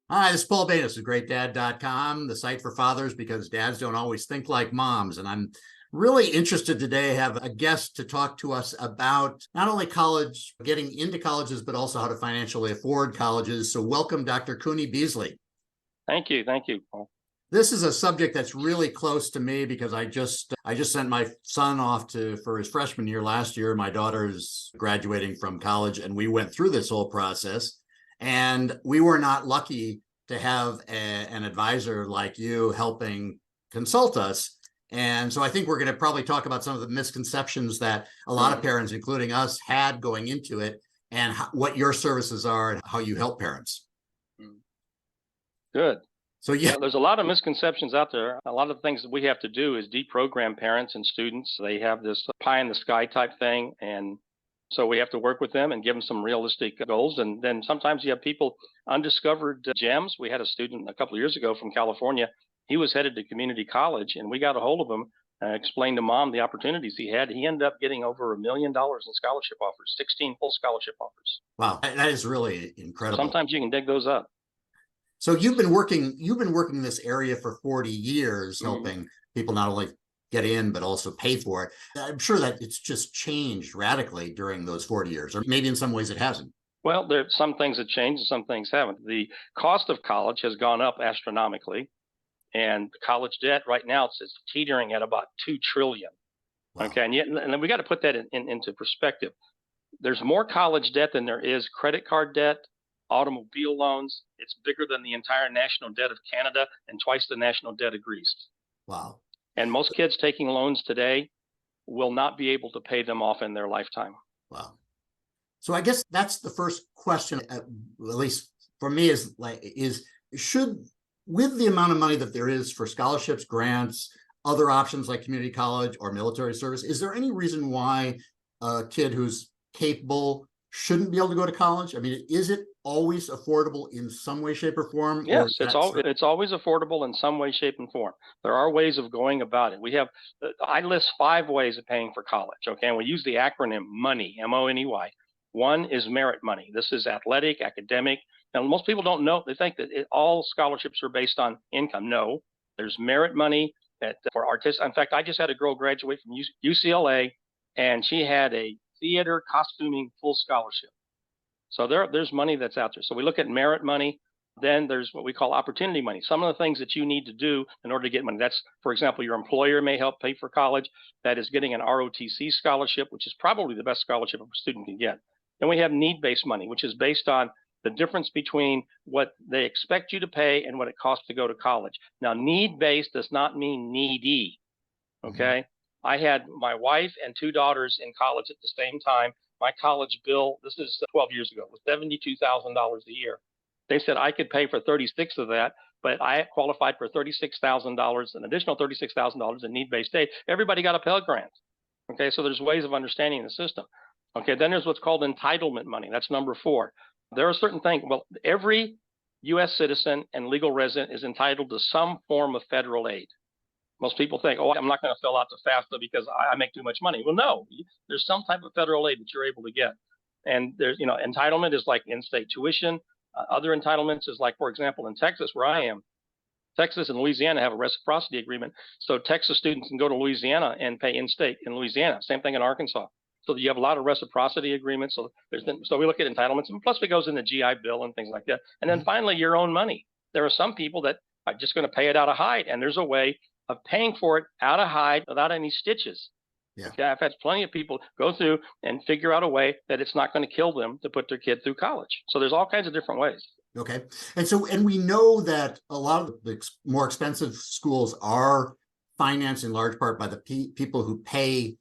Hi, this is Paul Banis of GreatDad.com, the site for fathers because dads don't always think like moms. And I'm really interested today to have a guest to talk to us about not only college, getting into colleges, but also how to financially afford colleges. So welcome, Dr. Kuni Beasley. Thank you. Thank you, Paul. This is a subject that's really close to me because I just sent my son off for his freshman year last year. My daughter's graduating from college, and we went through this whole process. And we were not lucky to have an advisor like you helping consult us. And so I think we're going to probably talk about some of the misconceptions that a lot of parents, including us, had going into it, and what your services are and how you help parents. Good. So yeah, There's a lot of misconceptions out there. A lot of the things that we have to do is deprogram parents and students. They have this pie in the sky type thing, and so we have to work with them and give them some realistic goals. And then sometimes you have people, undiscovered gems. We had a student a couple of years ago from California. He was headed to community college, and we got a hold of him, explained to mom the opportunities he had. He ended up getting over $1 million in scholarship offers, 16 full scholarship offers. wow, that is really incredible. Sometimes you can dig those up. So you've been working in this area for 40 years, helping people not only get in, but also pay for it. I'm sure that it's just changed radically during those 40 years, or maybe in some ways it hasn't. Well, there are some things that changed and some things haven't. The cost of college has gone up astronomically, and college debt right now is teetering at about $2 trillion. Wow. Okay, and we got to put that into perspective. There's more college debt than there is credit card debt, automobile loans. It's bigger than the entire national debt of Canada and twice the national debt of Greece. Wow. And most kids taking loans today will not be able to pay them off in their lifetime. Wow. So I guess that's the first question, at least for me, is should, with the amount of money that there is for scholarships, grants, other options like community college or military service, is there any reason why a kid who's capable shouldn't be able to go to college? I mean, is it always affordable in some way, shape, or form? Yes, it's always affordable in some way, shape, and form. There are ways of going about it. I list 5 ways of paying for college, okay? And we use the acronym MONEY, M-O-N-E-Y. One is merit money. This is athletic, academic. Now, most people don't know. They think that all scholarships are based on income. No, there's merit money for artists. In fact, I just had a girl graduate from UCLA, and she had a theater costuming full scholarship. So there's money that's out there. So we look at merit money. Then there's what we call opportunity money. Some of the things that you need to do in order to get money. That's, for example, your employer may help pay for college. That is getting an ROTC scholarship, which is probably the best scholarship a student can get. Then we have need-based money, which is based on the difference between what they expect you to pay and what it costs to go to college. Now, need-based does not mean needy, okay? I had my wife and 2 daughters in college at the same time. My college bill, this is 12 years ago, was $72,000 a year. They said I could pay for 36 of that, but I qualified for $36,000, an additional $36,000 in need-based aid. Everybody got a Pell Grant. Okay, so there's ways of understanding the system. Okay, then there's what's called entitlement money. That's number 4. There are certain things. Well, every U.S. citizen and legal resident is entitled to some form of federal aid. Most people think, oh, I'm not going to fill out the FAFSA because I make too much money. Well, no, there's some type of federal aid that you're able to get. And there's, entitlement is like in-state tuition. Other entitlements is like, for example, in Texas, where I am, Texas and Louisiana have a reciprocity agreement. So Texas students can go to Louisiana and pay in-state in Louisiana. Same thing in Arkansas. So you have a lot of reciprocity agreements. So we look at entitlements, and plus it goes in the GI Bill and things like that. And then finally, your own money. There are some people that are just going to pay it out of hide, and there's a way of paying for it out of hide without any stitches. Yeah. Okay, I've had plenty of people go through and figure out a way that it's not going to kill them to put their kid through college. So there's all kinds of different ways. Okay. And we know that a lot of the more expensive schools are financed in large part by the people who pay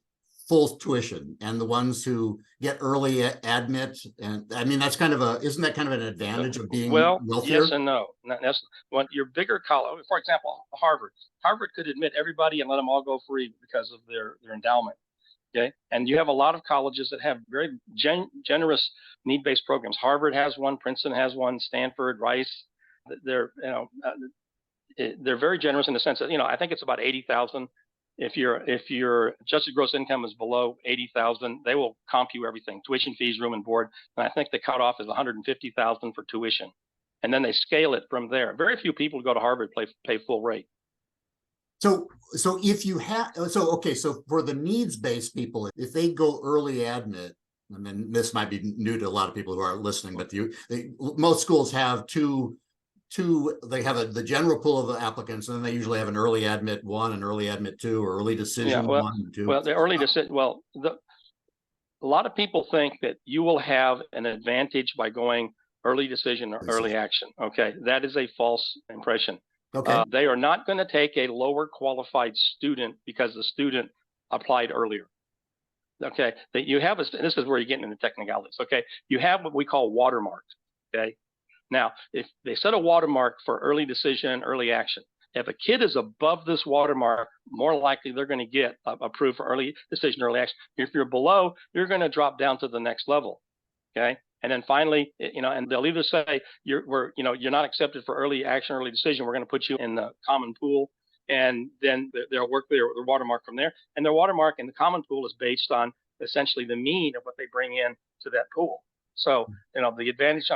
full tuition and the ones who get early admit. And I mean, isn't that kind of an advantage of being wealthier? Yes and no. That's when your bigger college, for example, Harvard could admit everybody and let them all go free because of their endowment. Okay. And you have a lot of colleges that have very generous need-based programs. Harvard has one, Princeton has one, Stanford, Rice. They're very generous in the sense that, I think it's about 80,000. If your adjusted gross income is below 80,000, they will comp you everything, tuition fees, room and board. And I think the cutoff is 150,000 for tuition. and then they scale it from there. Very few people go to Harvard pay full rate. So if you have, okay, so for the needs-based people, if they go early admit, I mean, this might be new to a lot of people who are listening, but most schools have they have the general pool of the applicants, and then they usually have an early admit 1, an early admit 2, or early decision 1 and 2. Well, the early decision, a lot of people think that you will have an advantage by going early decision or early action. Okay, that is a false impression. Okay. They are not going to take a lower qualified student because the student applied earlier. Okay, that you have this is where you're getting into technicalities. Okay, you have what we call watermarks. Okay, now if they set a watermark for early decision, early action, if a kid is above this watermark, more likely they're going to get approved for early decision, early action. If you're below, you're going to drop down to the next level. Okay. And then finally, and they'll either say you're not accepted for early action, early decision. We're going to put you in the common pool, and then they'll work their watermark from there. And their watermark in the common pool is based on essentially the mean of what they bring in to that pool. So, the advantage,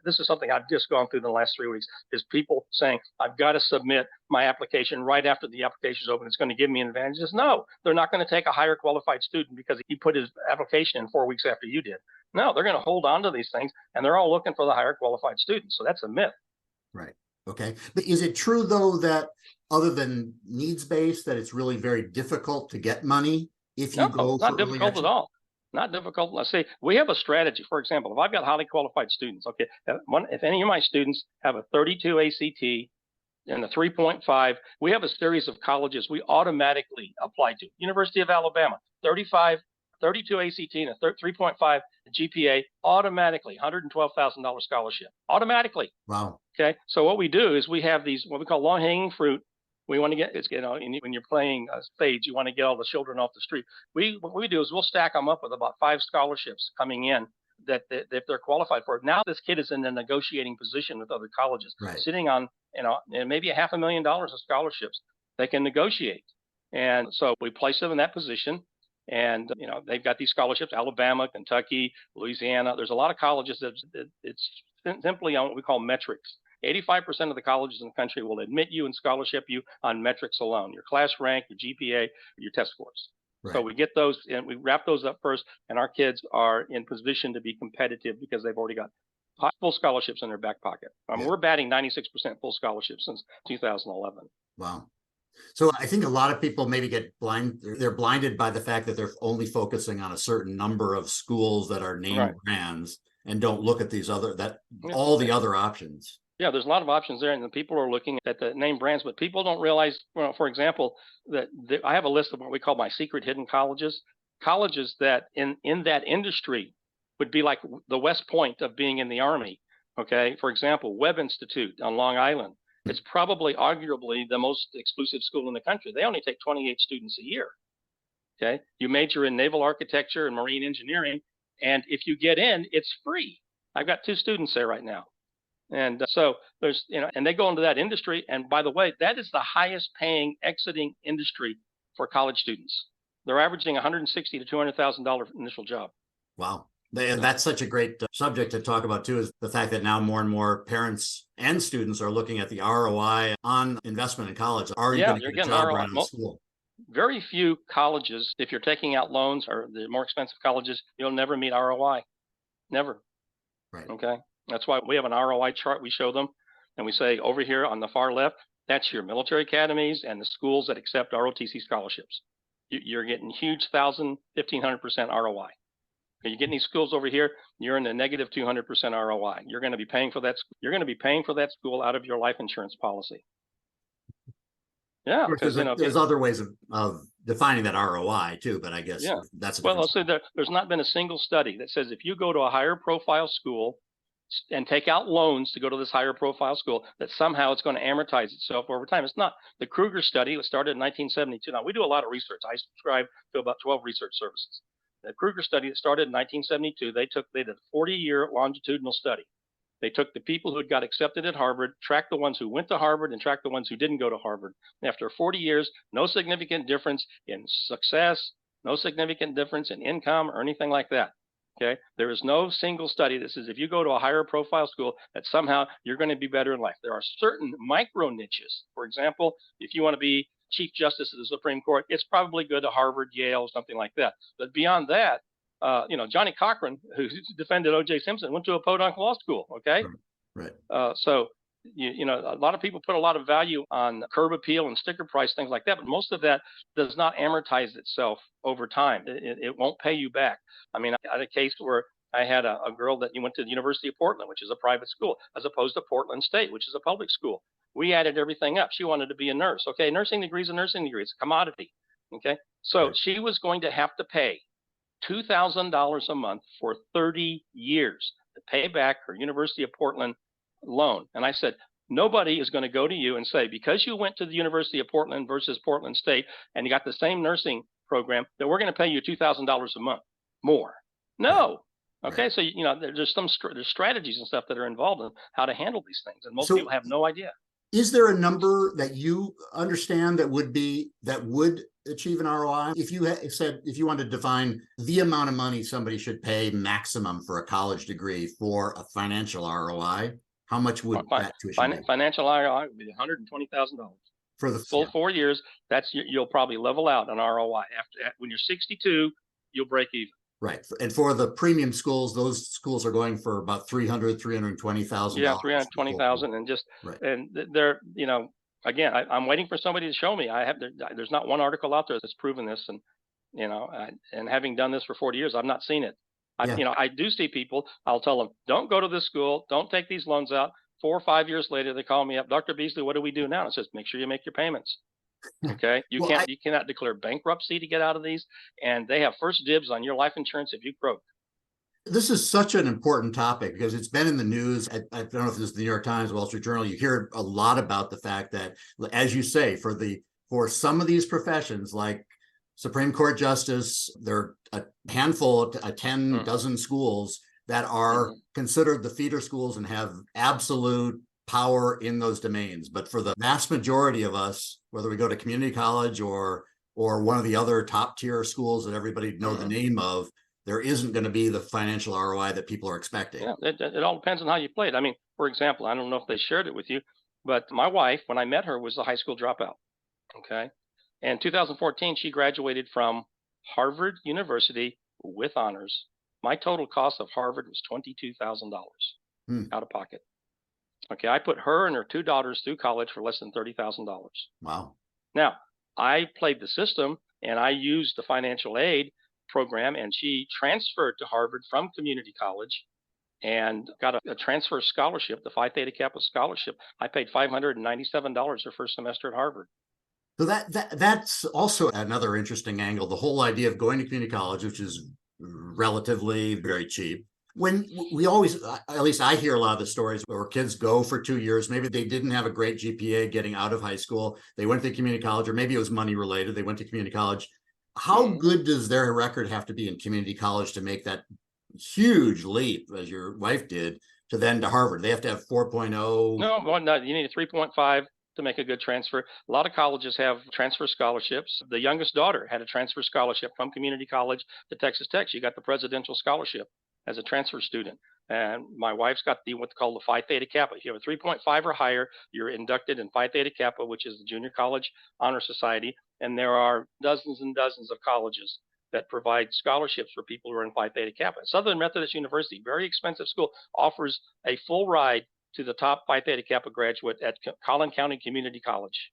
this is something I've just gone through in the last 3 weeks, is people saying, I've got to submit my application right after the application is open. It's going to give me an advantage. No, they're not going to take a higher qualified student because he put his application in 4 weeks after you did. No, they're going to hold on to these things, and they're all looking for the higher qualified students. So that's a myth. Right. Okay. But is it true, though, that other than needs-based, that it's really very difficult to get money if you go for not difficult at all. Not difficult. Let's say we have a strategy. For example, if I've got highly qualified students, okay, if any of my students have a 32 ACT and a 3.5, we have a series of colleges we automatically apply to. University of Alabama, 32 ACT and a 3.5 GPA, automatically $112,000 scholarship, automatically. Wow. Okay, so what we do is we have these what we call low-hanging fruit. We want to get when you're playing spades, you want to get all the children off the street. What we do is we'll stack them up with about 5 scholarships coming in that if they're qualified for it. Now this kid is in a negotiating position with other colleges, sitting on maybe $500,000 of scholarships they can negotiate. And so we place them in that position, and they've got these scholarships: Alabama, Kentucky, Louisiana. There's a lot of colleges that it's simply on what we call metrics. 85% of the colleges in the country will admit you and scholarship you on metrics alone: your class rank, your GPA, your test scores. Right. So we get those and we wrap those up first, and our kids are in position to be competitive because they've already got full scholarships in their back pocket. We're batting 96% full scholarships since 2011. Wow. So I think a lot of people maybe get they're blinded by the fact that they're only focusing on a certain number of schools that are name brands and don't look at all the other options. Yeah, there's a lot of options there, and the people are looking at the name brands, but people don't realize, for example, that I have a list of what we call my secret hidden colleges that in that industry would be like the West Point of being in the Army. Okay, for example, Webb Institute on Long Island. It's probably arguably the most exclusive school in the country. They only take 28 students a year. Okay, you major in naval architecture and marine engineering, and if you get in, it's free. I've got 2 students there right now. And so there's, and they go into that industry. And by the way, that is the highest paying exiting industry for college students. They're averaging $160,000 to $200,000 initial job. Wow. That's such a great subject to talk about, too, is the fact that now more and more parents and students are looking at the ROI on investment in college. Are you going to get a job right out of school? Very few colleges, if you're taking out loans or the more expensive colleges, you'll never meet ROI. Never. Right. Okay. That's why we have an ROI chart we show them, and we say over here on the far left, that's your military academies and the schools that accept ROTC scholarships. You're getting huge 1,000, 1,500% ROI. You're getting these schools over here, you're in the negative 200% ROI. You're going to be paying for that. You're going to be paying for that school out of your life insurance policy. Yeah, because there's other ways of defining that ROI too, but I guess that's I'll say there's not been a single study that says if you go to a higher profile school and take out loans to go to this higher profile school, that somehow it's going to amortize itself over time. It's not. The Kruger study was started in 1972. Now, we do a lot of research. I subscribe to about 12 research services. The Kruger study that started in 1972, they did a 40-year longitudinal study. They took the people who had got accepted at Harvard, tracked the ones who went to Harvard, and tracked the ones who didn't go to Harvard. And after 40 years, no significant difference in success, no significant difference in income or anything like that. Okay. There is no single study that says if you go to a higher profile school that somehow you're going to be better in life. There are certain micro niches. For example, if you want to be Chief Justice of the Supreme Court, it's probably good to Harvard, Yale, something like that. But beyond that, Johnny Cochran, who defended O.J. Simpson, went to a podunk law school. Okay. Right. So a lot of people put a lot of value on curb appeal and sticker price, things like that, but most of that does not amortize itself over time. It won't pay you back. I mean, I had a case where I had a girl that went to the University of Portland, which is a private school, as opposed to Portland State, which is a public school. We added everything up. She wanted to be a nurse. Okay, nursing degree is a nursing degree. It's a commodity. Okay, so Right. she was going to have to pay $2,000 a month for 30 years to pay back her University of Portland loan. And I said, nobody is going to go to you and say, because you went to the University of Portland versus Portland State and you got the same nursing program, that we're going to pay you $2,000 a month more. No. Right. Okay. So, there's there's strategies and stuff that are involved in how to handle these things. And most So people have no idea. is there a number that you understand that would achieve an ROI? If you wanted to define the amount of money somebody should pay maximum for a college degree for a financial ROI, how much would that tuition be? Financial ROI would be $120,000 For the full 4 years. You'll probably level out an ROI when you're 62, you'll break even. Right. And for the premium schools, those schools are going for about $320,000. Yeah, 320,000, and right. And they're again, I'm waiting for somebody to show me. There's not one article out there that's proven this, and and having done this for 40 years, I've not seen it. I do see people. I'll tell them, don't go to this school, don't take these loans out. 4 or 5 years later, they call me up, Dr. Beasley, what do we do now? It says, make sure you make your payments. Okay, you cannot declare bankruptcy to get out of these, and they have first dibs on your life insurance if you croak. This is such an important topic because it's been in the news. I don't know if this is the New York Times, Wall Street Journal. You hear a lot about the fact that, as you say, for some of these professions, like Supreme Court justice, there are a handful, a 10 dozen schools that are considered the feeder schools and have absolute power in those domains. But for the vast majority of us, whether we go to community college or one of the other top tier schools that everybody know the name of, there isn't going to be the financial ROI that people are expecting. Yeah, it all depends on how you play it. I mean, for example, I don't know if they shared it with you, but my wife, when I met her, was a high school dropout. Okay. In 2014, she graduated from Harvard University with honors. My total cost of Harvard was $22,000 out of pocket. Okay. I put her and her 2 daughters through college for less than $30,000. Wow. Now, I played the system and I used the financial aid program, and she transferred to Harvard from community college and got a transfer scholarship, the Phi Theta Kappa scholarship. I paid $597 her first semester at Harvard. So that's also another interesting angle. The whole idea of going to community college, which is relatively very cheap. When we always, at least I hear a lot of the stories where kids go for 2 years, maybe they didn't have a great GPA getting out of high school. They went to community college, or maybe it was money related. They went to community college. How good does their record have to be in community college to make that huge leap, as your wife did, to Harvard? They have to have 4.0. No, you need a 3.5 to make a good transfer. A lot of colleges have transfer scholarships. The youngest daughter had a transfer scholarship from community college to Texas Tech. She got the presidential scholarship as a transfer student. And my wife's got what's called the Phi Theta Kappa. If you have a 3.5 or higher, you're inducted in Phi Theta Kappa, which is the Junior College Honor Society. And there are dozens and dozens of colleges that provide scholarships for people who are in Phi Theta Kappa. Southern Methodist University, very expensive school, offers a full ride to the top Phi Theta Kappa graduate at Collin County Community College.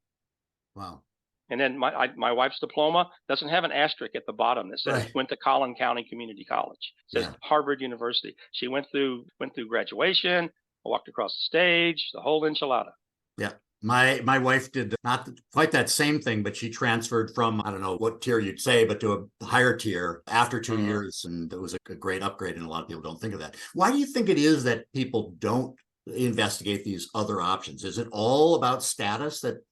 Wow. And then my wife's diploma doesn't have an asterisk at the bottom that says went to Collin County Community College. It says Harvard University. She went through graduation, walked across the stage, the whole enchilada. Yeah. My wife did not quite that same thing, but she transferred from, I don't know what tier you'd say, but to a higher tier after 2 years. And it was a great upgrade. And a lot of people don't think of that. Why do you think it is that people don't investigate these other options? Is it all about status that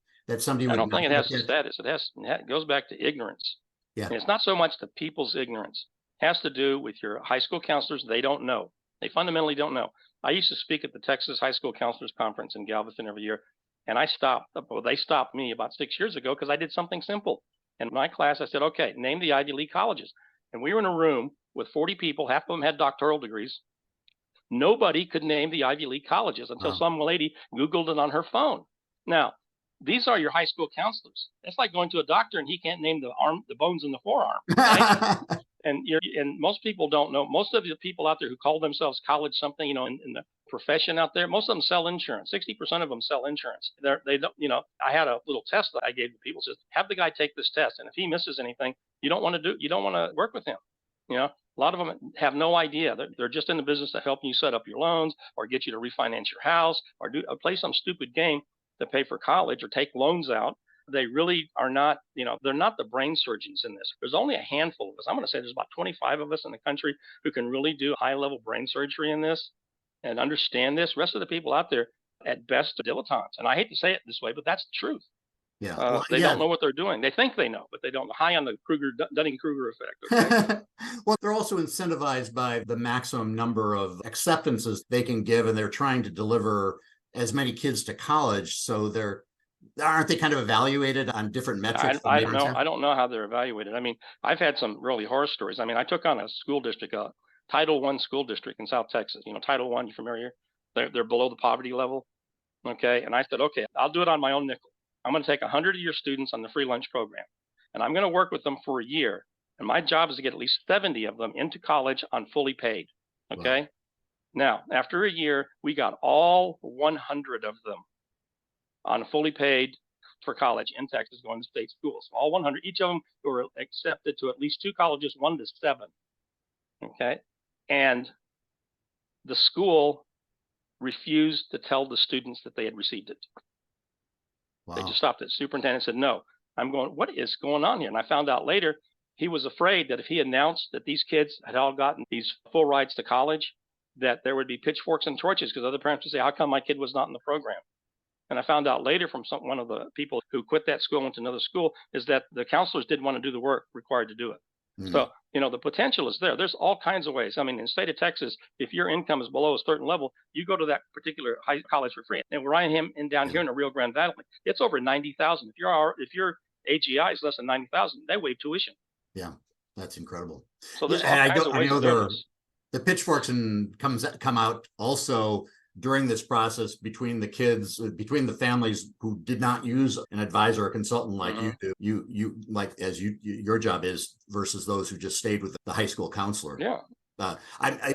somebody would? I don't think it has to status. It goes back to ignorance. Yeah. And it's not so much the people's ignorance. It has to do with your high school counselors. They don't know. They fundamentally don't know. I used to speak at the Texas High School Counselors Conference in Galveston every year. And I stopped. Well, they stopped me about 6 years ago because I did something simple. In my class, I said, okay, name the Ivy League colleges. And we were in a room with 40 people. Half of them had doctoral degrees. Nobody could name the Ivy League colleges until Wow. some lady Googled it on her phone. Now, these are your high school counselors. It's like going to a doctor and he can't name the bones in the forearm. Okay? And most people don't know. Most of the people out there who call themselves college something, in the profession out there, most of them sell insurance. 60% of them sell insurance. They don't. I had a little test that I gave to people. Says, have the guy take this test, and if he misses anything, you don't want to work with him. A lot of them have no idea. They're just in the business of helping you set up your loans or get you to refinance your house or play some stupid game to pay for college or take loans out. They really are not, they're not the brain surgeons in this. There's only a handful of us. I'm going to say there's about 25 of us in the country who can really do high level brain surgery in this and understand this. Rest of the people out there, at best, are dilettantes. And I hate to say it this way, but that's the truth. Yeah. Well, They yeah. don't know what they're doing. They think they know, but they don't. High on the Dunning-Kruger effect. Okay? Well, they're also incentivized by the maximum number of acceptances they can give, and they're trying to deliver as many kids to college. So aren't they kind of evaluated on different metrics? I don't know. I don't know how they're evaluated. I mean, I've had some really horror stories. I mean, I took on a school district, Title I school district in South Texas. Title I, you familiar? They're below the poverty level. Okay. And I said, okay, I'll do it on my own nickel. I'm going to take 100 of your students on the free lunch program, and I'm going to work with them for a year. And my job is to get at least 70 of them into college on fully paid. Okay. Wow. Now, after a year, we got all 100 of them on fully paid for college in Texas, going to state schools. All 100, each of them were accepted to at least 2 colleges, 1 to 7. Okay. And the school refused to tell the students that they had received it. Wow. They just stopped it. The superintendent said, no. I'm going, what is going on here? And I found out later he was afraid that if he announced that these kids had all gotten these full rides to college, that there would be pitchforks and torches, because other parents would say, how come my kid was not in the program? And I found out later from one of the people who quit that school and went to another school is that the counselors didn't want to do the work required to do it. Mm-hmm. So, the potential is there. There's all kinds of ways. I mean, in the state of Texas, if your income is below a certain level, you go to that particular high college for free. And where I am down here in the Rio Grande Valley, it's over 90,000. If your AGI is less than 90,000, they waive tuition. Yeah, that's incredible. So there's all kinds of ways to do this. The pitchforks come out also during this process between the kids, between the families who did not use an advisor or consultant like mm-hmm. you like as your job is, versus those who just stayed with the high school counselor. Yeah.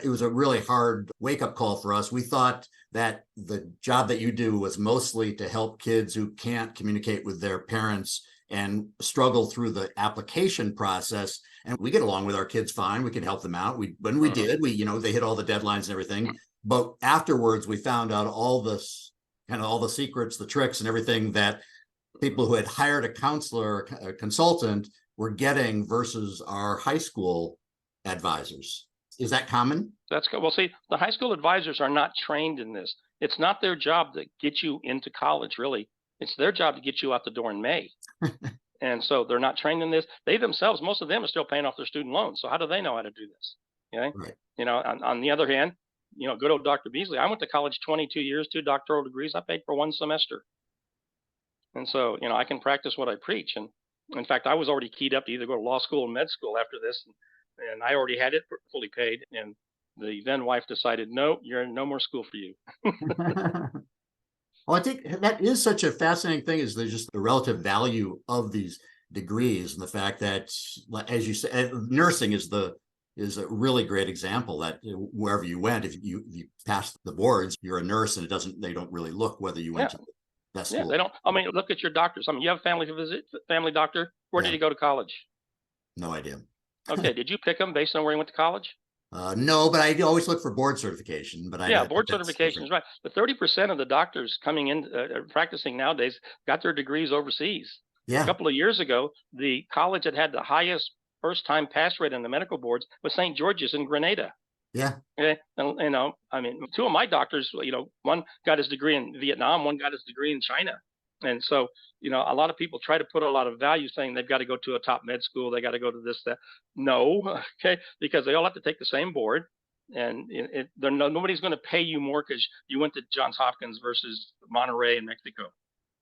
It was a really hard wake-up call for us. We thought that the job that you do was mostly to help kids who can't communicate with their parents and struggle through the application process. And we get along with our kids fine. We can help them out. When we did, they hit all the deadlines and everything. But afterwards, we found out all the secrets, the tricks and everything that people who had hired a counselor, a consultant, were getting versus our high school advisors. Is that common? That's good. Well, see, the high school advisors are not trained in this. It's not their job to get you into college, really. It's their job to get you out the door in May. And so they're not trained in this. They themselves, most of them are still paying off their student loans. So how do they know how to do this? Okay. Right. On the other hand, good old Dr. Beasley, I went to college 22 years, 2 doctoral degrees. I paid for 1 semester. And so, I can practice what I preach. And in fact, I was already keyed up to either go to law school or med school after this. And I already had it fully paid. And the then wife decided, no, you're no more school for you. Well, I think that is such a fascinating thing, is there's just the relative value of these degrees, and the fact that, as you said, nursing is a really great example that wherever you went, if you pass the boards, you're a nurse, and they don't really look whether you went to the best school. Yeah, they don't. I mean, look at your doctors. I mean, you have a family doctor. Where did he go to college? No idea. Okay, did you pick him based on where he went to college? No, but I always look for board certification. But board certification is right. But 30% of the doctors coming in practicing nowadays got their degrees overseas. Yeah. A couple of years ago, the college that had the highest first-time pass rate in the medical boards was St. George's in Grenada. Yeah. Okay. And, I mean, 2 of my doctors, one got his degree in Vietnam, one got his degree in China. And so, a lot of people try to put a lot of value saying they've got to go to a top med school. They got to go to this, that. No. Okay. Because they all have to take the same board. And nobody's going to pay you more because you went to Johns Hopkins versus Monterey in Mexico.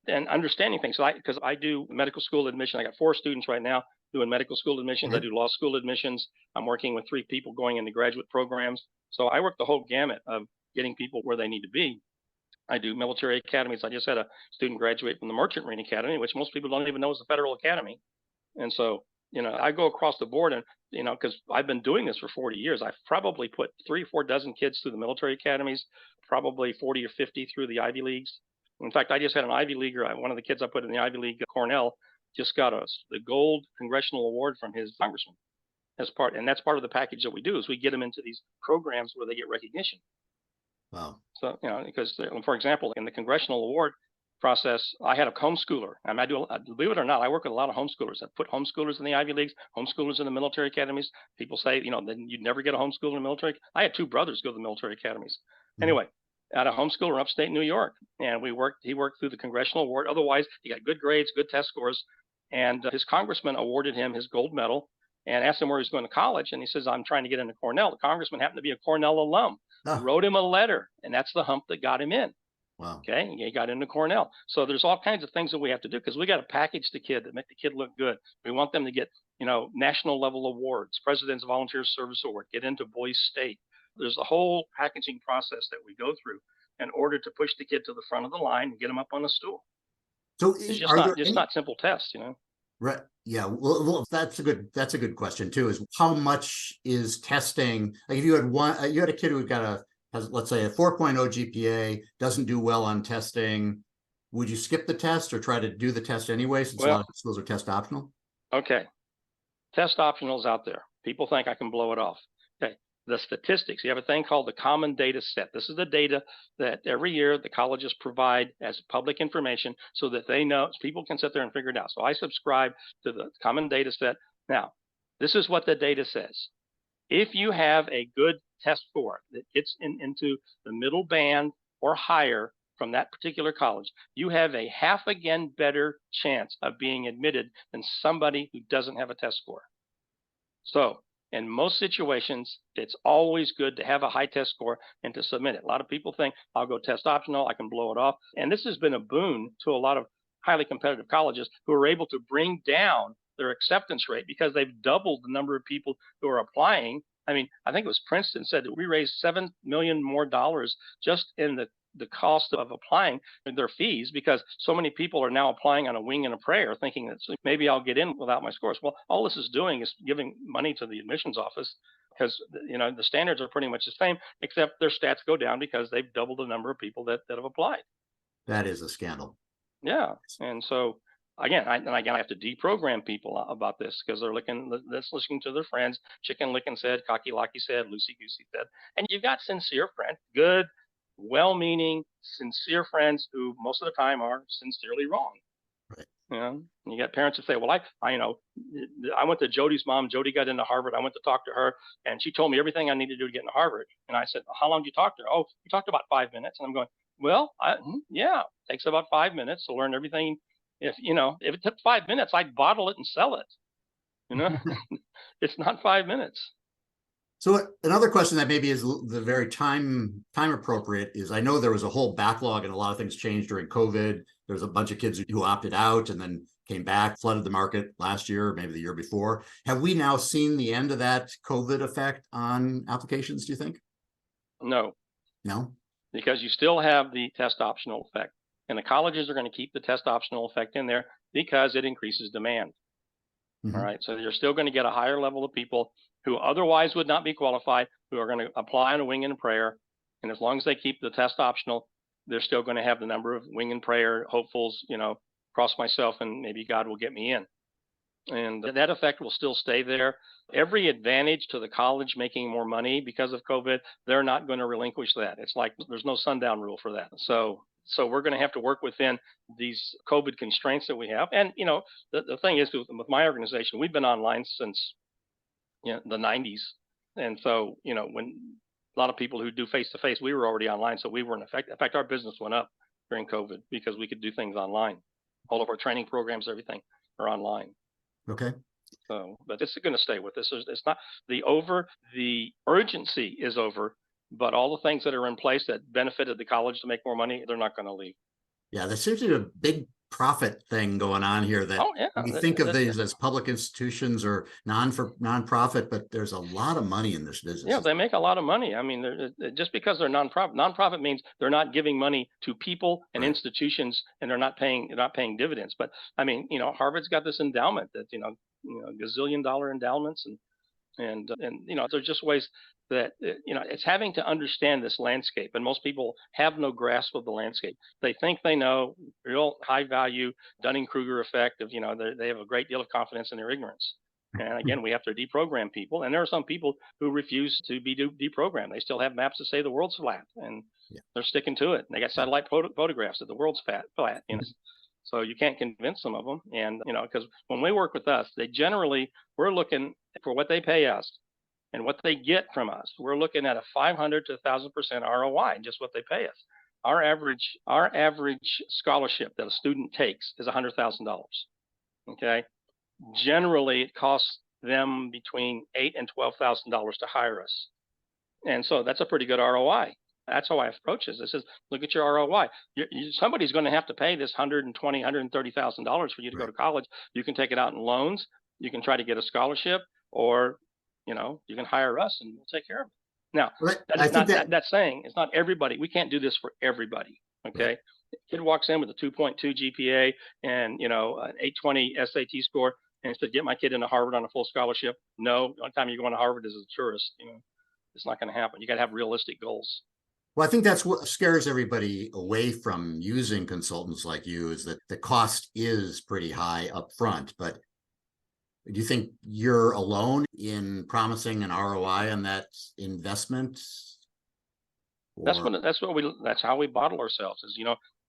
and understanding things. So because I do medical school admission, I got 4 students right now doing medical school admissions. I Okay. do law school admissions. I'm working with 3 people going into graduate programs. So I work the whole gamut of getting people where they need to be. I do military academies. I just had a student graduate from the Merchant Marine Academy, which most people don't even know is a federal academy. And so, I go across the board and, because I've been doing this for 40 years, I've probably put 3 or 4 dozen kids through the military academies, probably 40 or 50 through the Ivy Leagues. In fact, I just had an Ivy Leaguer. One of the kids I put in the Ivy League, Cornell, just got the gold congressional award from his congressman and that's part of the package that we do is we get them into these programs where they get recognition. Wow. So, because for example, in the congressional award process, I had a homeschooler. And believe it or not, I work with a lot of homeschoolers. I put homeschoolers in the Ivy Leagues, homeschoolers in the military academies. People say, then you'd never get a homeschooler in the military. I had 2 brothers go to the military academies. Mhm. Anyway, I had a homeschooler in upstate New York, and he worked through the congressional award. Otherwise, he got good grades, good test scores, and his congressman awarded him his gold medal and asked him where he's going to college. And he says, I'm trying to get into Cornell. The congressman happened to be a Cornell alum. Oh, Wrote him a letter, and that's the hump that got him in. wow. Okay, and he got into Cornell. So there's all kinds of things that we have to do because we got to package the kid that make the kid look good. We want them to get, national level awards, President's Volunteer Service Award, get into Boys State. There's a whole packaging process that we go through in order to push the kid to the front of the line and get them up on the stool. So It's just are not there just any, not simple tests. right? Yeah. Well, that's a good question too, is how much is testing? Like if you had you had a kid who has, let's say, a 4.0 GPA, doesn't do well on testing, would you skip the test or try to do the test anyway, since a lot Well, of schools are test optional? okay, test optionals out there. People think I can blow it off. Okay. The statistics, you have a thing called the common data set. This is the data that every year the colleges provide as public information so that they know people can sit there and figure it out. So I subscribe to the common data set. Now, this is what the data says. If you have a good test score that gets into the middle band or higher from that particular college, you have a half again better chance of being admitted than somebody who doesn't have a test score. So, in most situations, it's always good to have a high test score and to submit it. A lot of people think I'll go test optional, I can blow it off. And this has been a boon to a lot of highly competitive colleges who are able to bring down their acceptance rate because they've doubled the number of people who are applying. I mean, I think it was Princeton said that we raised $7 million more just in the cost of applying their fees because so many people are now applying on a wing and a prayer thinking that maybe I'll get in without my scores. Well, all this is doing is giving money to the admissions office because the standards are pretty much the same except their stats go down because they've doubled the number of people that have applied. That is a scandal. Yeah. And so again, I have to deprogram people about this because they're listening to their friends. Chicken Licken said, Cocky Locky said, Loosey Goosey said, and you've got sincere friends, good, well-meaning, sincere friends who most of the time are sincerely wrong. Right. You got parents that say, "Well, I went to Jody's mom. Jody got into Harvard. I went to talk to her, and she told me everything I needed to do to get into Harvard." And I said, "How long did you talk to her?" "Oh, we talked about 5 minutes." And I'm going, "Well, yeah, it takes about 5 minutes to learn everything. If it took 5 minutes, I'd bottle it and sell it. It's not 5 minutes." So another question that maybe is the very time appropriate is, I know there was a whole backlog and a lot of things changed during COVID. There was a bunch of kids who opted out and then came back, flooded the market last year, maybe the year before. Have we now seen the end of that COVID effect on applications, do you think? No, No? because you still have the test optional effect, and the colleges are going to keep the test optional effect in there because it increases demand. Mm-hmm. All right. So you're still going to get a higher level of people who otherwise would not be qualified, who are going to apply on a wing and a prayer. And as long as they keep the test optional, they're still going to have the number of wing and prayer hopefuls, cross myself and maybe God will get me in. And that effect will still stay there. Every advantage to the college making more money because of COVID, they're not going to relinquish that. It's like there's no sundown rule for that. So we're going to have to work within these COVID constraints that we have. And, the thing is with my organization, we've been online since the 90s. And so, when a lot of people who do face-to-face, we were already online. So we weren't affected. In fact, our business went up during COVID because we could do things online. All of our training programs, everything are online. Okay. So, but it's going to stay with us. It's not the urgency is over, but all the things that are in place that benefited the college to make more money, they're not going to leave. Yeah, there seems to be a big profit thing going on here that Oh yeah, we think of these as public institutions or nonprofit, but there's a lot of money in this yeah, business. they make a lot of money. I mean, just because they're nonprofit, nonprofit means they're not giving money to people and Right. institutions, and they're not paying dividends. But I mean, Harvard's got this endowment that gazillion-dollar endowments, and there's just ways that it's having to understand this landscape, and most people have no grasp of the landscape. They think they know real high value Dunning-Kruger effect of they have a great deal of confidence in their ignorance. And again, we have to deprogram people, and there are some people who refuse to be deprogrammed. They still have maps that say the world's flat, and Yeah. they're sticking to it. And they got satellite photographs that the world's flat. So you can't convince some of them, and because when they work with us, we're looking for what they pay us and what they get from us. We're looking at a 500 to 1,000% ROI in just what they pay us. Our average scholarship that a student takes is $100,000. Okay, generally it costs them between $8,000 and $12,000 to hire us, and so that's a pretty good ROI. That's how I approach this. I says, look at your ROI. Somebody's going to have to pay this $120,000, $130,000 for you to go Right. to college. You can take it out in loans. You can try to get a scholarship, or you can hire us and we'll take care of it. Now, Right. that I is think not that that's saying it's not everybody. We can't do this for everybody. right. Okay, kid walks in with a 2.2 GPA and an 820 SAT score, and said, "Get my kid into Harvard on a full scholarship." No, the only time you're going to Harvard is as a tourist. It's not going to happen. You got to have realistic goals. Well, I think that's what scares everybody away from using consultants like you is that the cost is pretty high up front. But do you think you're alone in promising an ROI on that investment? That's Or what that's how we bottle ourselves. Is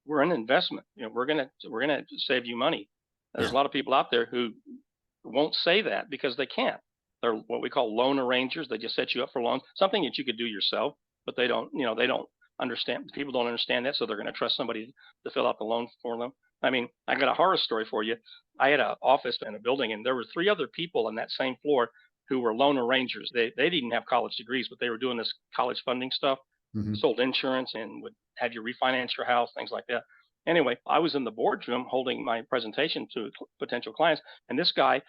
we're an investment. We're gonna save you money. There's yeah, a lot of people out there who won't say that because they can't. They're what we call loan arrangers. They just set you up for loans, something that you could do yourself, but they don't understand. People don't understand that, so they're going to trust somebody to fill out the loan for them. I mean, I got a horror story for you. I had an office in a building, and there were three other people on that same floor who were loan arrangers. They didn't have college degrees, but they were doing this college funding stuff, mhm. sold insurance, and would have you refinance your house, things like that. Anyway, I was in the boardroom holding my presentation to potential clients, and this guy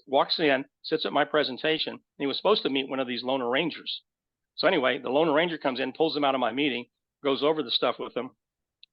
walks in, sits at my presentation, and he was supposed to meet one of these loan arrangers. So anyway, the loan arranger comes in, pulls him out of my meeting, goes over the stuff with him.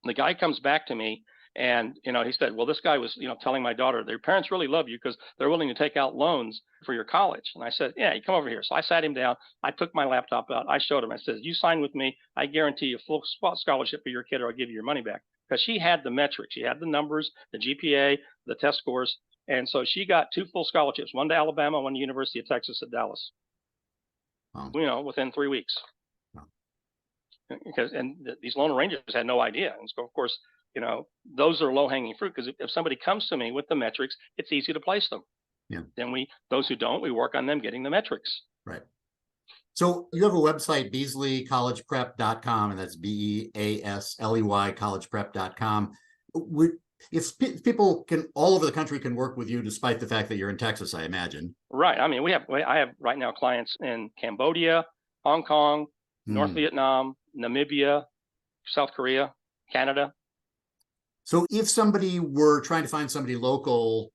The guy comes back to me, and he said, well, this guy was telling my daughter their parents really love you because they're willing to take out loans for your college. And I said, yeah, you come over here. So I sat him down. I took my laptop out. I showed him. I said, you sign with me, I guarantee you a full scholarship for your kid, or I'll give you your money back. Because she had the metrics, she had the numbers, the GPA, the test scores. And so she got two full scholarships, one to Alabama, one to University of Texas at Dallas, Wow. within 3 weeks. Wow. These loan arrangers had no idea. And so, of course, those are low hanging fruit, because if somebody comes to me with the metrics, it's easy to place them. Yeah. Then those who don't, we work on them getting the metrics. Right. So you have a website, BeasleyCollegePrep.com, and that's BEASLEY collegeprep.com. If people all over the country can work with you, despite the fact that you're in Texas, I imagine. Right. I mean, I have right now clients in Cambodia, Hong Kong, North Vietnam, Namibia, South Korea, Canada. So if somebody were trying to find somebody local,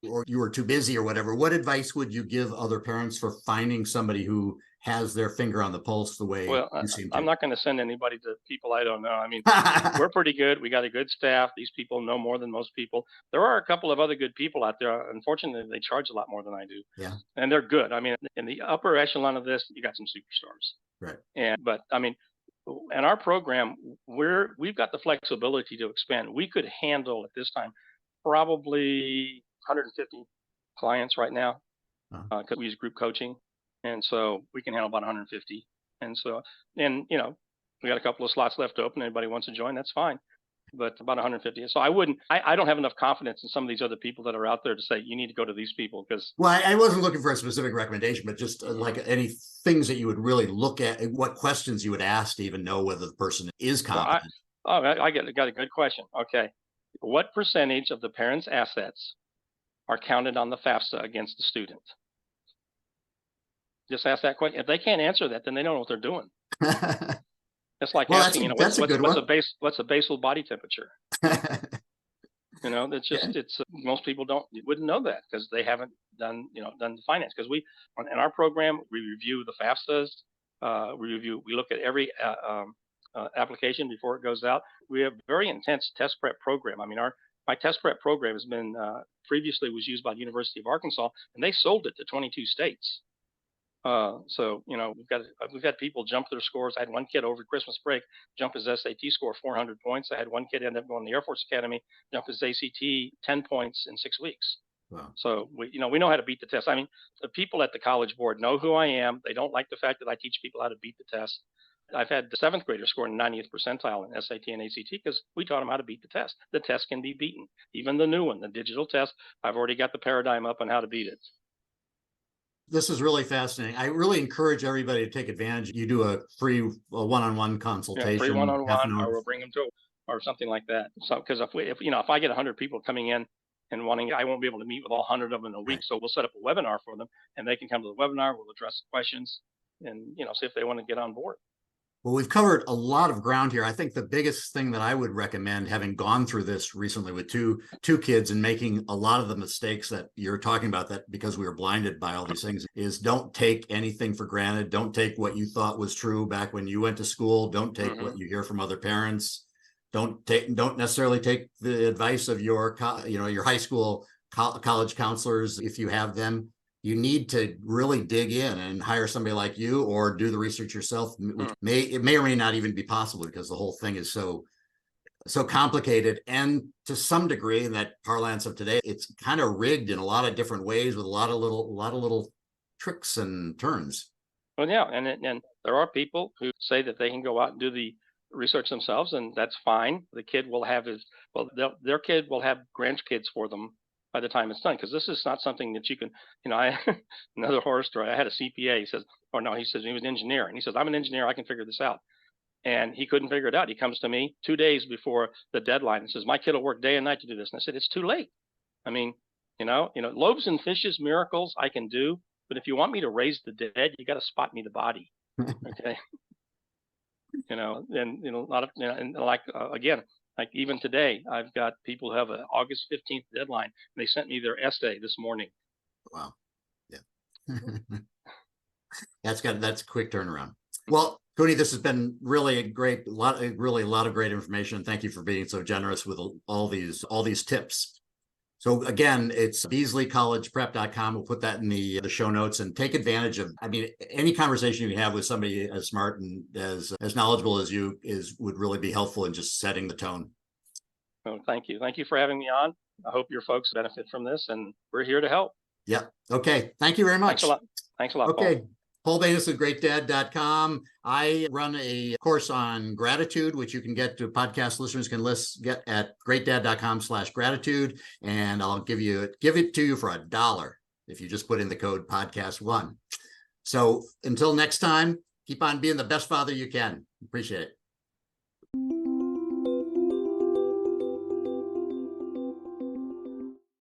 or you were too busy or whatever, what advice would you give other parents for finding somebody who has their finger on the pulse the way Well, you seem I'm to? not going to send anybody to people I don't know. I mean, we're pretty good. We got a good staff. These people know more than most people. There are a couple of other good people out there. Unfortunately, they charge a lot more than I do, Yeah, and they're good. I mean, in the upper echelon of this, you got some superstars. right. But I mean, in our program, we've got the flexibility to expand. We could handle at this time probably 150 clients right now, Uh, because we use group coaching, and so we can handle about 150. And so, we got a couple of slots left open. Anybody wants to join, that's fine. But about 150. So I don't have enough confidence in some of these other people that are out there to say you need to go to these people, because Well, I wasn't looking for a specific recommendation, but just like any things that you would really look at, what questions you would ask to even know whether the person is well, competent. I got a good question. Okay, what percentage of the parents' assets are counted on the FAFSA against the student? Just ask that question. If they can't answer that, then they don't know what they're doing. It's like Well, asking, that's a good one. what's a basal body temperature? That's just Yeah. it's most people wouldn't know that because they haven't done the finance. Because in our program we review the FAFSAs, we look at every application before it goes out. We have very intense test prep program. I mean, my test prep program has been previously was used by the University of Arkansas, and they sold it to 22 states. So we've had people jump their scores. I had one kid over Christmas break jump his SAT score 400 points. I had one kid end up going to the Air Force Academy, jump his ACT 10 points in 6 weeks. Wow. So we know how to beat the test. I mean, the people at the College Board know who I am. They don't like the fact that I teach people how to beat the test. I've had the 7th graders score in 90th percentile in SAT and ACT because we taught them how to beat the test. The test can be beaten. Even the new one, the digital test, I've already got the paradigm up on how to beat it. This is really fascinating. I really encourage everybody to take advantage. You do a free one-on-one consultation. Free one-on-one, or we'll bring them to, or something like that. So, because if I get 100 people coming in and wanting, I won't be able to meet with all 100 of them in a week. Right. So we'll set up a webinar for them, and they can come to the webinar. We'll address questions, and see if they want to get on board. Well, we've covered a lot of ground here. I think the biggest thing that I would recommend, having gone through this recently with two kids and making a lot of the mistakes that you're talking about, that because we were blinded by all these things, is don't take anything for granted. Don't take what you thought was true back when you went to school. Don't take what you hear from other parents. Don't necessarily take the advice of your high school college counselors if you have them. You need to really dig in and hire somebody like you, or do the research yourself, which may or may not even be possible because the whole thing is so complicated. And to some degree, in that parlance of today, it's kind of rigged in a lot of different ways with a lot of little tricks and turns. Well, yeah, and there are people who say that they can go out and do the research themselves, and that's fine. The kid will have their kid will have grandkids for them by the time it's done, because this is not something that you can, another horror story. I had a CPA. He says he was an engineer, and he says, I'm an engineer, I can figure this out. And he couldn't figure it out. He comes to me 2 days before the deadline and says, my kid will work day and night to do this. And I said, it's too late. I mean, loaves and fishes, miracles I can do, but if you want me to raise the dead, you got to spot me the body. Okay. And a lot of, and again, like even today, I've got people who have an August 15th deadline, and they sent me their essay this morning. Wow. Yeah. That's a quick turnaround. Well, Kuni, this has been really a lot of great information. Thank you for being so generous with all these tips. So again, it's BeasleyCollegePrep.com. We'll put that in the show notes, and take advantage of, any conversation you have with somebody as smart and as knowledgeable as you would really be helpful in just setting the tone. Oh, thank you. Thank you for having me on. I hope your folks benefit from this, and we're here to help. Yeah. Okay. Thank you very much. Thanks a lot. Okay. Paul. Paul Davis at GreatDad.com. I run a course on gratitude, which you can get to podcast listeners can get at GreatDad.com/gratitude. And I'll give it to you for $1 if you just put in the code podcast1. So until next time, keep on being the best father you can. Appreciate it.